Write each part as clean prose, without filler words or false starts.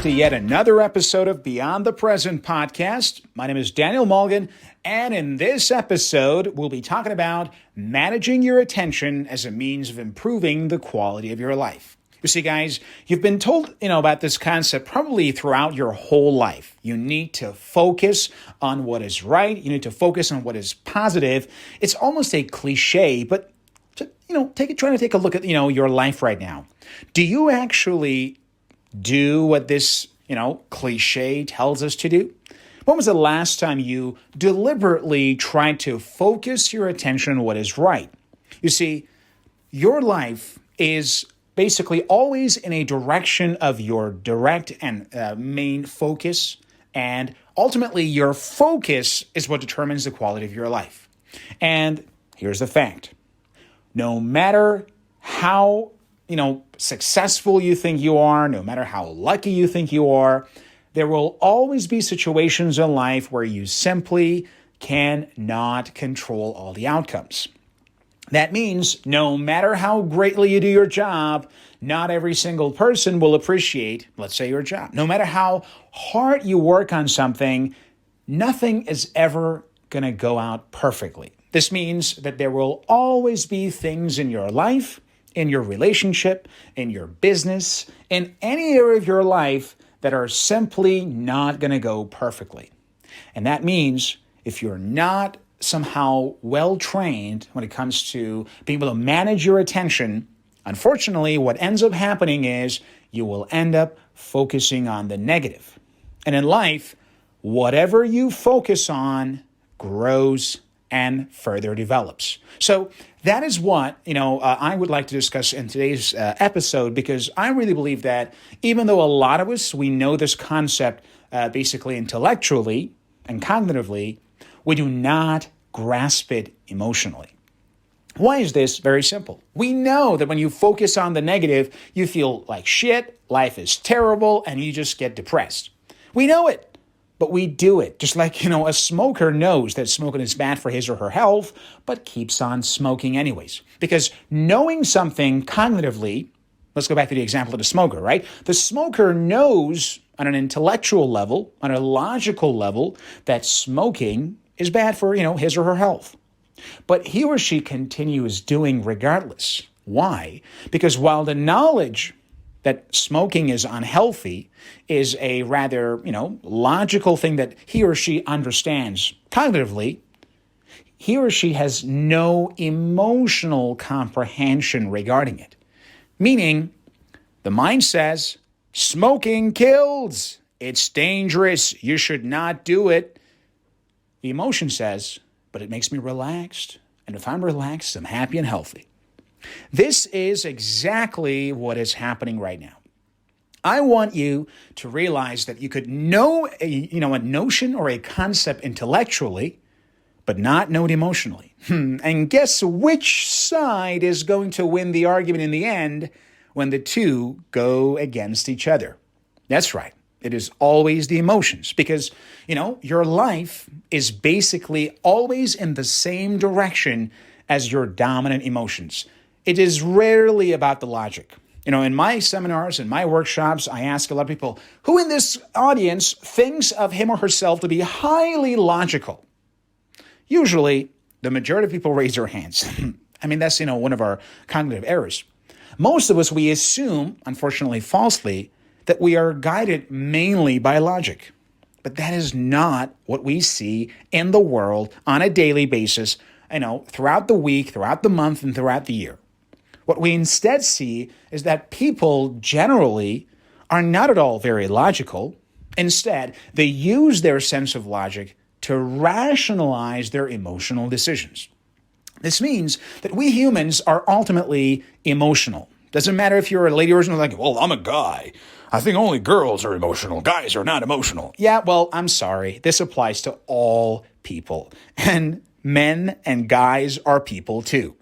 to yet another episode of Beyond the Present podcast. My name is Daniel Mulligan, and in this episode, we'll be talking about managing your attention as a means of improving the quality of your life. You see, guys, you've been told, about this concept probably throughout your whole life. You need to focus on what is right. You need to focus on what is positive. It's almost a cliche, but try to take a look at, your life right now. Do you actually do what this, cliche tells us to do? When was the last time you deliberately tried to focus your attention on what is right? You see, your life is basically always in a direction of your direct and main focus, and ultimately your focus is what determines the quality of your life. And here's the fact. No matter how, successful you think you are, no matter how lucky you think you are, there will always be situations in life where you simply cannot control all the outcomes. That means no matter how greatly you do your job, not every single person will appreciate, let's say, your job. No matter how hard you work on something, nothing is ever going to go out perfectly. This means that there will always be things in your life, in your relationship, in your business, in any area of your life that are simply not going to go perfectly. And that means if you're not somehow well-trained when it comes to being able to manage your attention, unfortunately, what ends up happening is you will end up focusing on the negative. And in life, whatever you focus on grows and further develops. So that is what, I would like to discuss in today's episode, because I really believe that even though a lot of us, we know this concept basically intellectually and cognitively, we do not grasp it emotionally. Why is this? Very simple. We know that when you focus on the negative, you feel like shit, life is terrible, and you just get depressed. We know it. But we do it, just like, a smoker knows that smoking is bad for his or her health, but keeps on smoking anyways. Because knowing something cognitively, let's go back to the example of the smoker, right? The smoker knows on an intellectual level, on a logical level, that smoking is bad for, his or her health. But he or she continues doing regardless. Why? Because while the knowledge that smoking is unhealthy is a rather, logical thing that he or she understands cognitively, he or she has no emotional comprehension regarding it. Meaning, the mind says, smoking kills, it's dangerous, you should not do it. The emotion says, but it makes me relaxed, and if I'm relaxed, I'm happy and healthy. This is exactly what is happening right now. I want you to realize that you could know a notion or a concept intellectually, but not know it emotionally. And guess which side is going to win the argument in the end when the two go against each other? That's right. It is always the emotions, because, your life is basically always in the same direction as your dominant emotions. It is rarely about the logic. In my seminars, in my workshops, I ask a lot of people, who in this audience thinks of him or herself to be highly logical? Usually, the majority of people raise their hands. That's, one of our cognitive errors. Most of us, we assume, unfortunately falsely, that we are guided mainly by logic. But that is not what we see in the world on a daily basis, throughout the week, throughout the month, and throughout the year. What we instead see is that people generally are not at all very logical. Instead, they use their sense of logic to rationalize their emotional decisions. This means that we humans are ultimately emotional. Doesn't matter if you're a lady or like, well, I'm a guy. I think only girls are emotional. Guys are not emotional. Yeah, well, I'm sorry. This applies to all people. And men and guys are people too.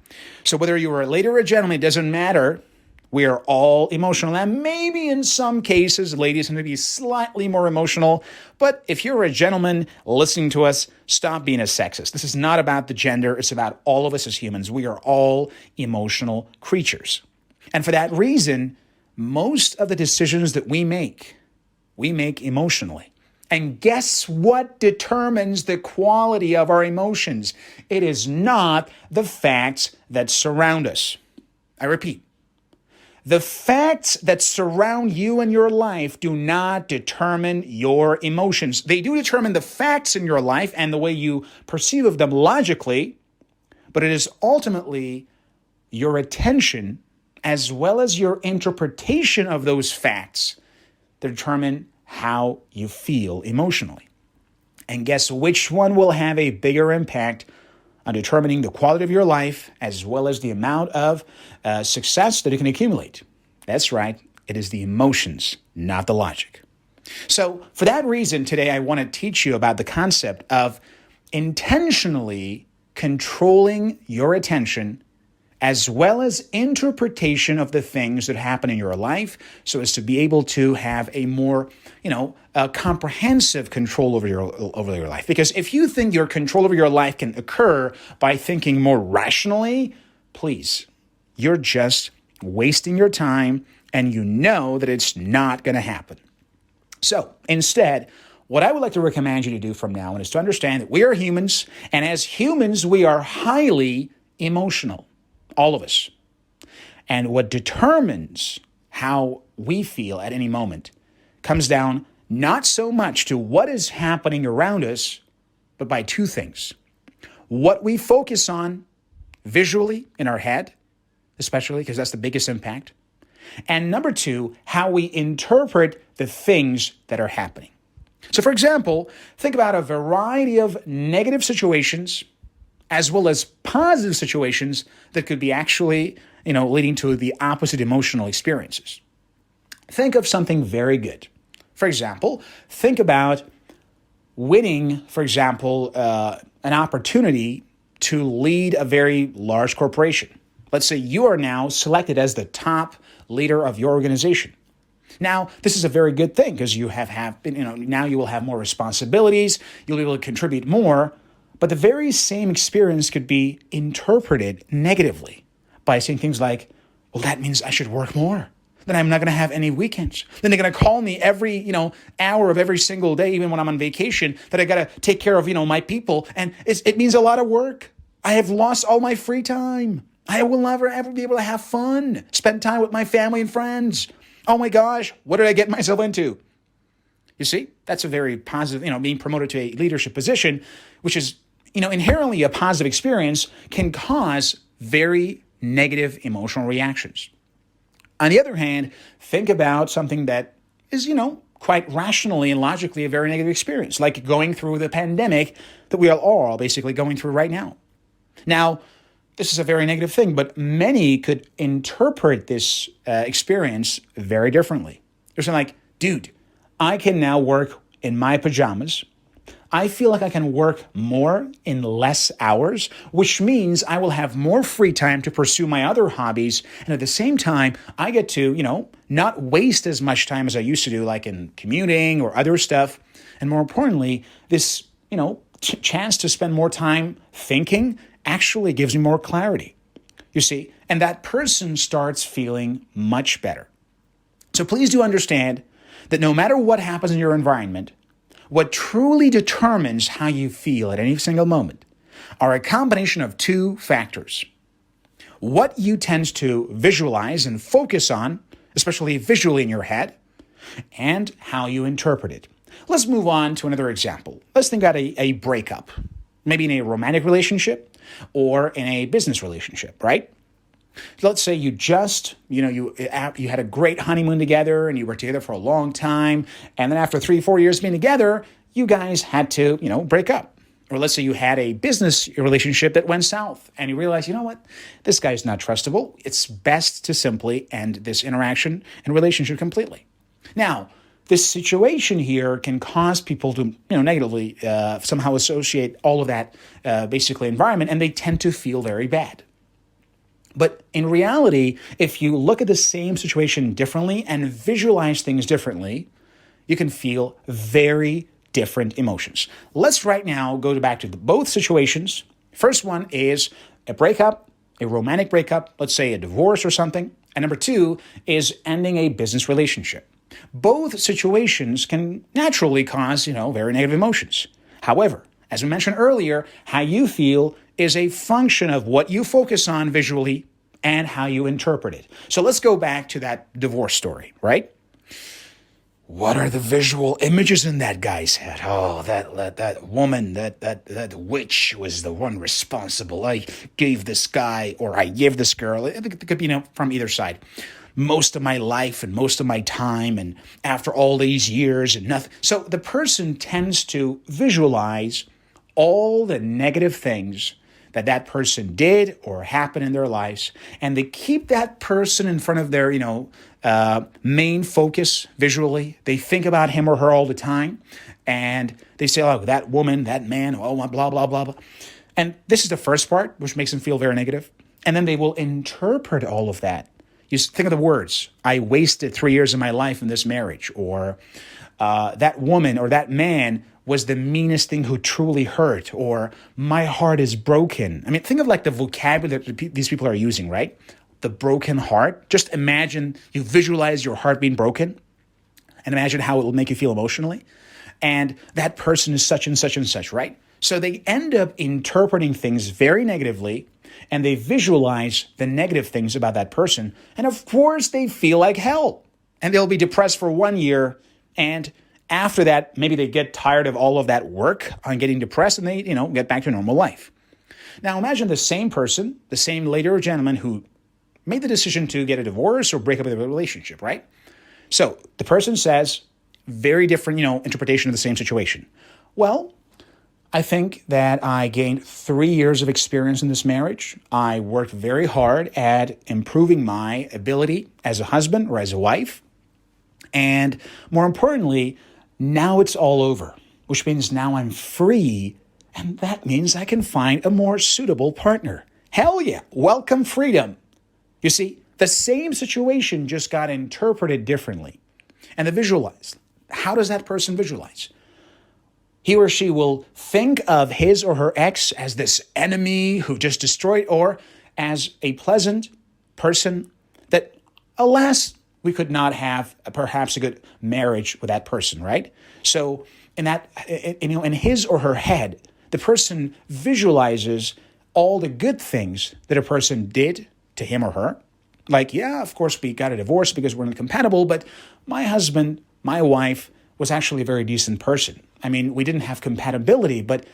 So whether you are a lady or a gentleman, it doesn't matter. We are all emotional. And maybe in some cases, ladies tend to be slightly more emotional. But if you're a gentleman listening to us, stop being a sexist. This is not about the gender. It's about all of us as humans. We are all emotional creatures. And for that reason, most of the decisions that we make we make emotionally. And guess what determines the quality of our emotions? It is not the facts that surround us. I repeat, the facts that surround you and your life do not determine your emotions. They do determine the facts in your life and the way you perceive of them logically, but it is ultimately your attention as well as your interpretation of those facts that determine how you feel emotionally. And guess which one will have a bigger impact on determining the quality of your life as well as the amount of success that you can accumulate? That's right, it is the emotions, not the logic. So for that reason, today I want to teach you about the concept of intentionally controlling your attention as well as interpretation of the things that happen in your life so as to be able to have a more, comprehensive control over your life. Because if you think your control over your life can occur by thinking more rationally, please, you're just wasting your time and you know that it's not going to happen. So instead, what I would like to recommend you to do from now on is to understand that we are humans, and as humans, we are highly emotional. All of us. And what determines how we feel at any moment comes down not so much to what is happening around us, but by two things. What we focus on visually in our head, especially because that's the biggest impact. And number two, how we interpret the things that are happening. So for example, think about a variety of negative situations as well as positive situations that could be actually, leading to the opposite emotional experiences. Think of something very good. For example, think about winning, for example, an opportunity to lead a very large corporation. Let's say you are now selected as the top leader of your organization. Now, this is a very good thing because you now you will have more responsibilities, you'll be able to contribute more. But the very same experience could be interpreted negatively by saying things like, well, that means I should work more. Then I'm not going to have any weekends. Then they're going to call me every, hour of every single day, even when I'm on vacation, that I got to take care of, my people. And it means a lot of work. I have lost all my free time. I will never ever be able to have fun, spend time with my family and friends. Oh my gosh, what did I get myself into? You see, that's a very positive, being promoted to a leadership position, which is, inherently a positive experience, can cause very negative emotional reactions. On the other hand, think about something that is, quite rationally and logically a very negative experience, like going through the pandemic that we are all basically going through right now. Now, this is a very negative thing, but many could interpret this experience very differently. They're saying like, dude, I can now work in my pajamas. I feel like I can work more in less hours, which means I will have more free time to pursue my other hobbies. And at the same time, I get to, not waste as much time as I used to do, like in commuting or other stuff. And more importantly, this, chance to spend more time thinking actually gives me more clarity. You see, and that person starts feeling much better. So please do understand that no matter what happens in your environment, what truly determines how you feel at any single moment are a combination of two factors. What you tend to visualize and focus on, especially visually in your head, and how you interpret it. Let's move on to another example. Let's think about a breakup, maybe in a romantic relationship or in a business relationship, right? Let's say you just, you had a great honeymoon together and you were together for a long time. And then after 3-4 years being together, you guys had to, break up. Or let's say you had a business relationship that went south and you realize, you know what, this guy's not trustable. It's best to simply end this interaction and relationship completely. Now, this situation here can cause people to, negatively somehow associate all of that basically environment, and they tend to feel very bad. But in reality, if you look at the same situation differently and visualize things differently, you can feel very different emotions. Let's right now go back to both situations. First one is a breakup, a romantic breakup, let's say a divorce or something. And number two is ending a business relationship. Both situations can naturally cause, very negative emotions. However, as we mentioned earlier, how you feel is a function of what you focus on visually and how you interpret it. So let's go back to that divorce story, right? What are the visual images in that guy's head? Oh, that woman, that witch was the one responsible. I gave this guy, or I gave this girl, it could be, from either side, most of my life and most of my time, and after all these years and nothing. So the person tends to visualize all the negative things that person did or happened in their lives, and they keep that person in front of their, main focus visually. They think about him or her all the time, and they say, oh, that woman, that man, oh, blah, blah, blah, blah. And this is the first part, which makes them feel very negative. And then they will interpret all of that. You think of the words, I wasted 3 years of my life in this marriage, or that woman or that man was the meanest thing who truly hurt, or my heart is broken. I mean, think of like the vocabulary that these people are using, right? The broken heart. Just imagine you visualize your heart being broken and imagine how it will make you feel emotionally. And that person is such and such and such, right? So they end up interpreting things very negatively, and they visualize the negative things about that person. And of course, they feel like hell. And they'll be depressed for 1 year, and after that, maybe they get tired of all of that work on getting depressed, and they, get back to normal life. Now, imagine the same person, the same lady or gentleman who made the decision to get a divorce or break up with a relationship, right? So the person says, very different, interpretation of the same situation. Well, I think that I gained 3 years of experience in this marriage. I worked very hard at improving my ability as a husband or as a wife. And more importantly, now it's all over, which means now I'm free. And that means I can find a more suitable partner. Hell yeah, welcome freedom. You see, the same situation just got interpreted differently. And the visualize. How does that person visualize? He or she will think of his or her ex as this enemy who just destroyed, or as a pleasant person that, alas, we could not have perhaps a good marriage with that person, right? So in his or her head, the person visualizes all the good things that a person did to him or her. Like, yeah, of course, we got a divorce because we're incompatible, but my husband, my wife, was actually a very decent person. I mean, we didn't have compatibility, but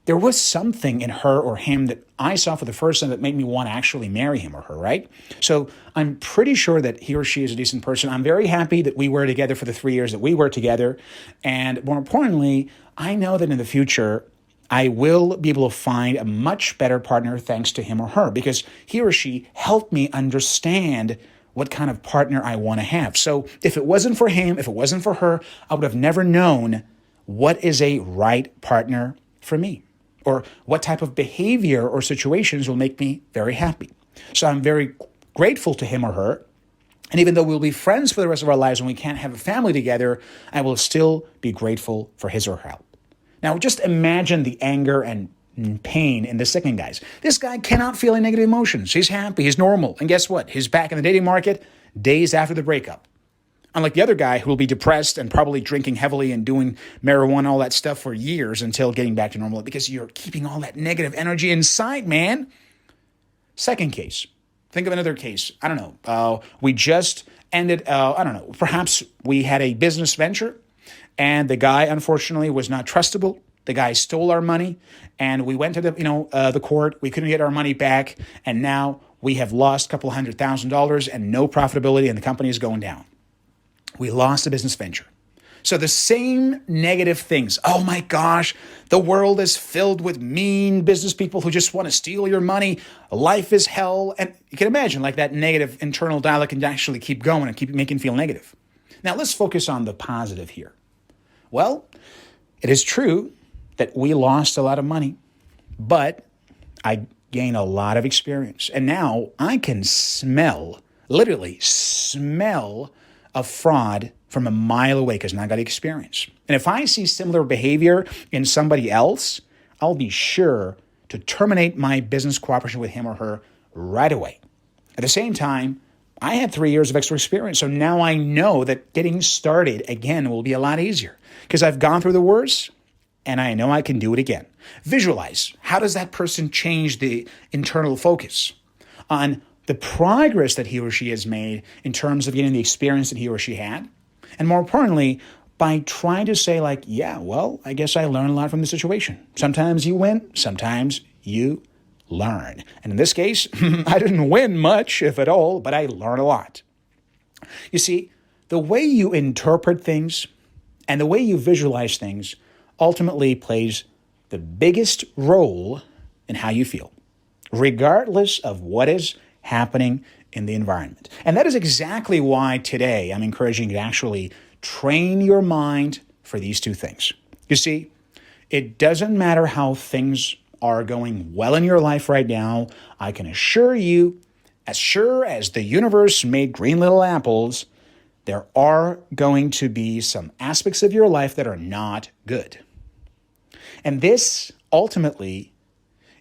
there was something in her or him that I saw for the first time that made me want to actually marry him or her, right? So I'm pretty sure that he or she is a decent person. I'm very happy that we were together for the 3 years that we were together. And more importantly, I know that in the future, I will be able to find a much better partner thanks to him or her, because he or she helped me understand what kind of partner I want to have. So if it wasn't for him, if it wasn't for her, I would have never known what is a right partner for me, or what type of behavior or situations will make me very happy. So I'm very grateful to him or her. And even though we'll be friends for the rest of our lives and we can't have a family together, I will still be grateful for his or her help. Now, just imagine the anger and pain in the second guy's. This guy cannot feel any negative emotions. He's happy. He's normal. And guess what? He's back in the dating market days after the breakup. Unlike the other guy who will be depressed and probably drinking heavily and doing marijuana, all that stuff for years until getting back to normal, because you're keeping all that negative energy inside, man. Second case. Think of another case. I don't know. We just ended, perhaps we had a business venture and the guy, unfortunately, was not trustable. The guy stole our money and we went to the court. We couldn't get our money back. And now we have lost a couple $100,000 and no profitability, and the company is going down. We lost a business venture. So the same negative things. Oh my gosh, the world is filled with mean business people who just want to steal your money. Life is hell. And you can imagine like that negative internal dialogue can actually keep going and keep making you feel negative. Now let's focus on the positive here. Well, it is true that we lost a lot of money, but I gained a lot of experience. And now I can literally smell a fraud from a mile away because now I got experience. And if I see similar behavior in somebody else, I'll be sure to terminate my business cooperation with him or her right away. At the same time, I had 3 years of extra experience. So now I know that getting started again will be a lot easier because I've gone through the worst and I know I can do it again. Visualize. How does that person change the internal focus on the progress that he or she has made in terms of getting the experience that he or she had? And more importantly, by trying to say like, yeah, well, I guess I learned a lot from the situation. Sometimes you win, sometimes you learn. And in this case, I didn't win much, if at all, but I learned a lot. You see, the way you interpret things and the way you visualize things ultimately plays the biggest role in how you feel, regardless of what is happening in the environment. And that is exactly why today I'm encouraging you to actually train your mind for these two things. You see, it doesn't matter how things are going well in your life right now. I can assure you, as sure as the universe made green little apples, there are going to be some aspects of your life that are not good. And this ultimately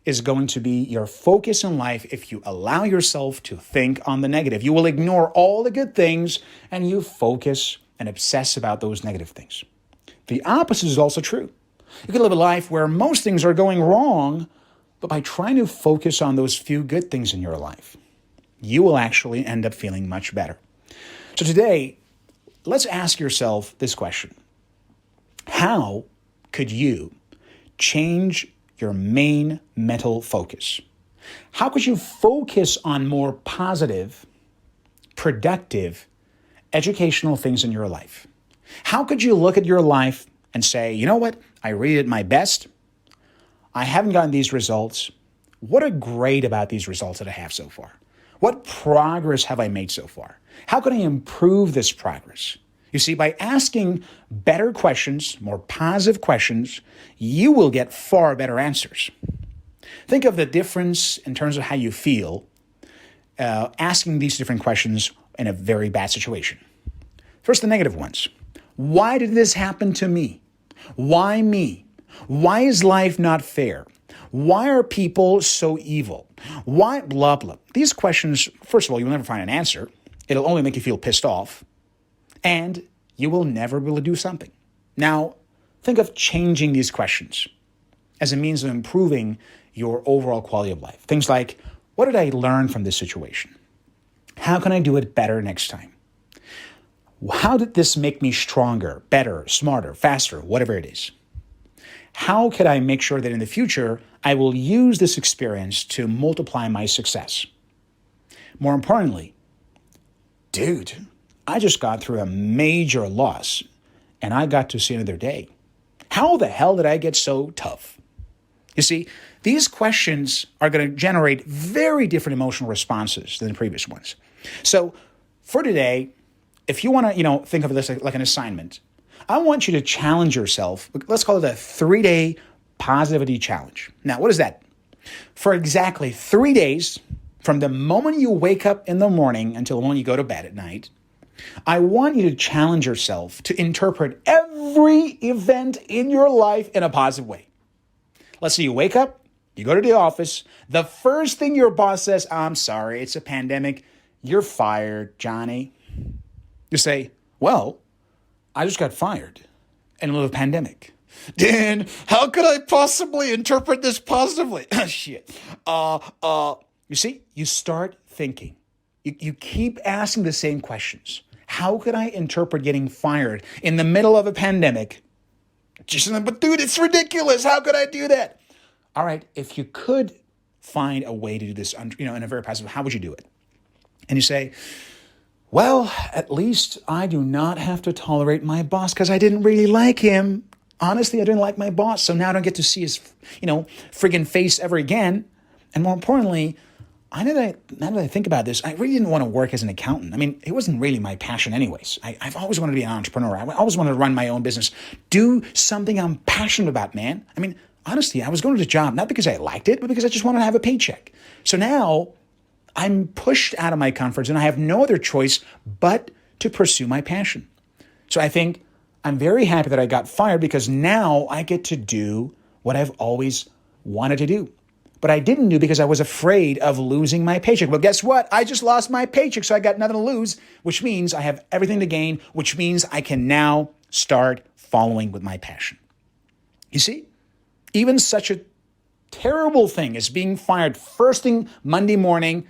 is going to be your focus in life if you allow yourself to think on the negative. You will ignore all the good things and you focus and obsess about those negative things. The opposite is also true. You can live a life where most things are going wrong, but by trying to focus on those few good things in your life, you will actually end up feeling much better. So today, let's ask yourself this question. How could you change your main mental focus? How could you focus on more positive, productive, educational things in your life? How could you look at your life and say, you know what? I really did my best. I haven't gotten these results. What are great about these results that I have so far? What progress have I made so far? How can I improve this progress? You see, by asking better questions, more positive questions, you will get far better answers. Think of the difference in terms of how you feel asking these different questions in a very bad situation. First, the negative ones. Why did this happen to me? Why me? Why is life not fair? Why are people so evil? Why blah, blah? These questions, first of all, you'll never find an answer. It'll only make you feel pissed off. And you will never be able to do something. Now, think of changing these questions as a means of improving your overall quality of life. Things like, what did I learn from this situation? How can I do it better next time? How did this make me stronger, better, smarter, faster, whatever it is? How could I make sure that in the future, I will use this experience to multiply my success? More importantly, dude, I just got through a major loss and I got to see another day. How the hell did I get so tough? You see, these questions are going to generate very different emotional responses than the previous ones. So for today, if you want to, think of this like an assignment, I want you to challenge yourself. Let's call it a 3-day positivity challenge. Now, what is that? For exactly 3 days, from the moment you wake up in the morning until the moment you go to bed at night, I want you to challenge yourself to interpret every event in your life in a positive way. Let's say you wake up, you go to the office, the first thing your boss says, I'm sorry, it's a pandemic, you're fired, Johnny. You say, well, I just got fired in the middle of a pandemic. Dan, how could I possibly interpret this positively? Shit. You see, you start thinking. You keep asking the same questions. How could I interpret getting fired in the middle of a pandemic? But dude, it's ridiculous. How could I do that? All right, if you could find a way to do this, in a very positive, how would you do it? And you say, well, at least I do not have to tolerate my boss because I didn't really like him. Honestly, I didn't like my boss, so now I don't get to see his, friggin' face ever again. And more importantly, now that I think about this, I really didn't want to work as an accountant. I mean, it wasn't really my passion anyways. I've always wanted to be an entrepreneur. I always wanted to run my own business, do something I'm passionate about, man. I mean, honestly, I was going to the job not because I liked it, but because I just wanted to have a paycheck. So now I'm pushed out of my comfort zone. I have no other choice but to pursue my passion. So I think I'm very happy that I got fired because now I get to do what I've always wanted to do. but I didn't do because I was afraid of losing my paycheck. Well, guess what? I just lost my paycheck, so I got nothing to lose, which means I have everything to gain, which means I can now start following with my passion. You see, even such a terrible thing as being fired first thing Monday morning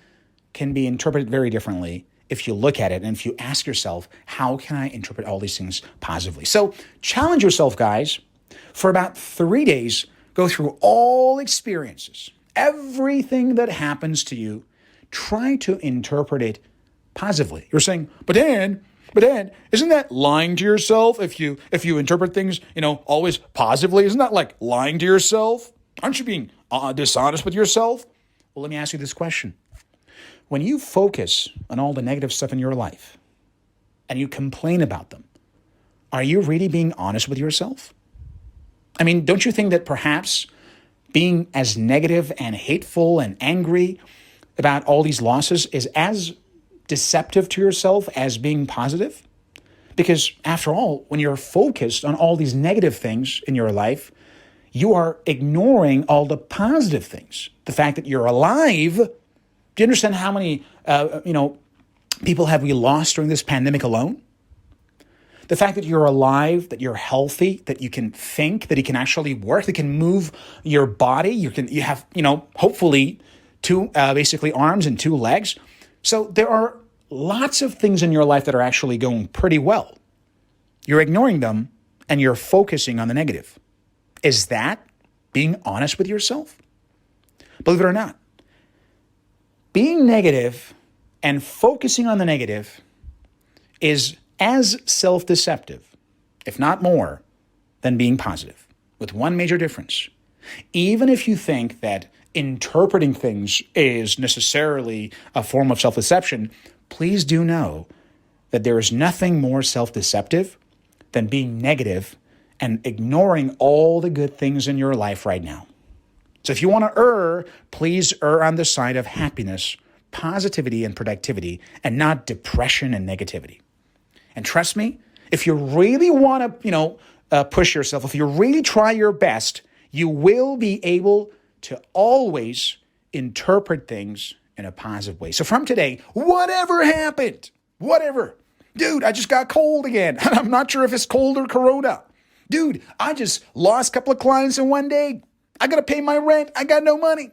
can be interpreted very differently if you look at it and if you ask yourself, how can I interpret all these things positively? So challenge yourself, guys, for about 3 days. Go through all experiences, everything that happens to you. Try to interpret it positively. You're saying, but Dan, isn't that lying to yourself if you interpret things, always positively? Isn't that like lying to yourself? Aren't you being dishonest with yourself? Well, let me ask you this question. When you focus on all the negative stuff in your life and you complain about them, are you really being honest with yourself? I mean, don't you think that perhaps being as negative and hateful and angry about all these losses is as deceptive to yourself as being positive? Because after all, when you're focused on all these negative things in your life, you are ignoring all the positive things. The fact that you're alive. Do you understand how many, people have we lost during this pandemic alone? The fact that you're alive, that you're healthy, that you can think, that you can actually work, that you can move your body. You have, hopefully two, basically arms and two legs. So there are lots of things in your life that are actually going pretty well. You're ignoring them and you're focusing on the negative. Is that being honest with yourself? Believe it or not, being negative and focusing on the negative is as self-deceptive, if not more, than being positive, with one major difference. Even if you think that interpreting things is necessarily a form of self-deception, please do know that there is nothing more self-deceptive than being negative and ignoring all the good things in your life right now. So if you want to err, please err on the side of happiness, positivity, and productivity, and not depression and negativity. And trust me, if you really want to, push yourself, if you really try your best, you will be able to always interpret things in a positive way. So from today, whatever happened, dude, I just got cold again. I'm not sure if it's cold or corona. Dude, I just lost a couple of clients in one day. I got to pay my rent. I got no money.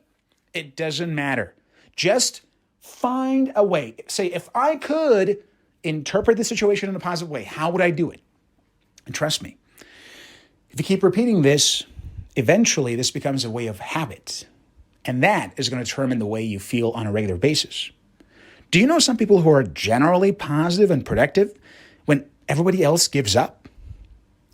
It doesn't matter. Just find a way. Say, if I could interpret the situation in a positive way, how would I do it? And trust me, if you keep repeating this, eventually this becomes a way of habit. And that is going to determine the way you feel on a regular basis. Do you know some people who are generally positive and productive when everybody else gives up?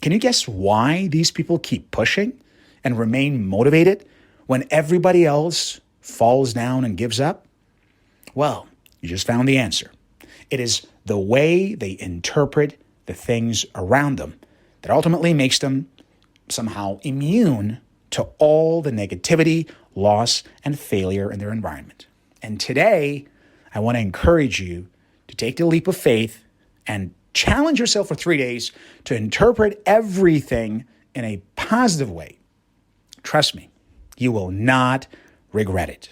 Can you guess why these people keep pushing and remain motivated when everybody else falls down and gives up? Well, you just found the answer. It is the way they interpret the things around them that ultimately makes them somehow immune to all the negativity, loss, and failure in their environment. And today, I want to encourage you to take the leap of faith and challenge yourself for 3 days to interpret everything in a positive way. Trust me, you will not regret it.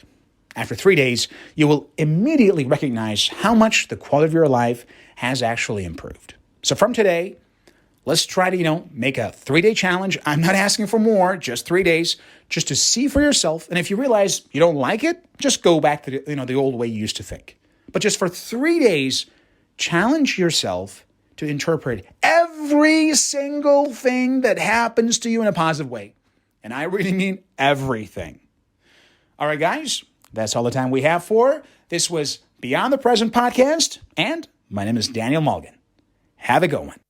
After 3 days, you will immediately recognize how much the quality of your life has actually improved. So from today, let's try to, make a 3-day challenge. I'm not asking for more, just 3 days, just to see for yourself. And if you realize you don't like it, just go back to the old way you used to think. But just for 3 days, challenge yourself to interpret every single thing that happens to you in a positive way. And I really mean everything. All right, guys, that's all the time we have for. This was Beyond the Present podcast, and my name is Daniel Mulligan. Have a good one.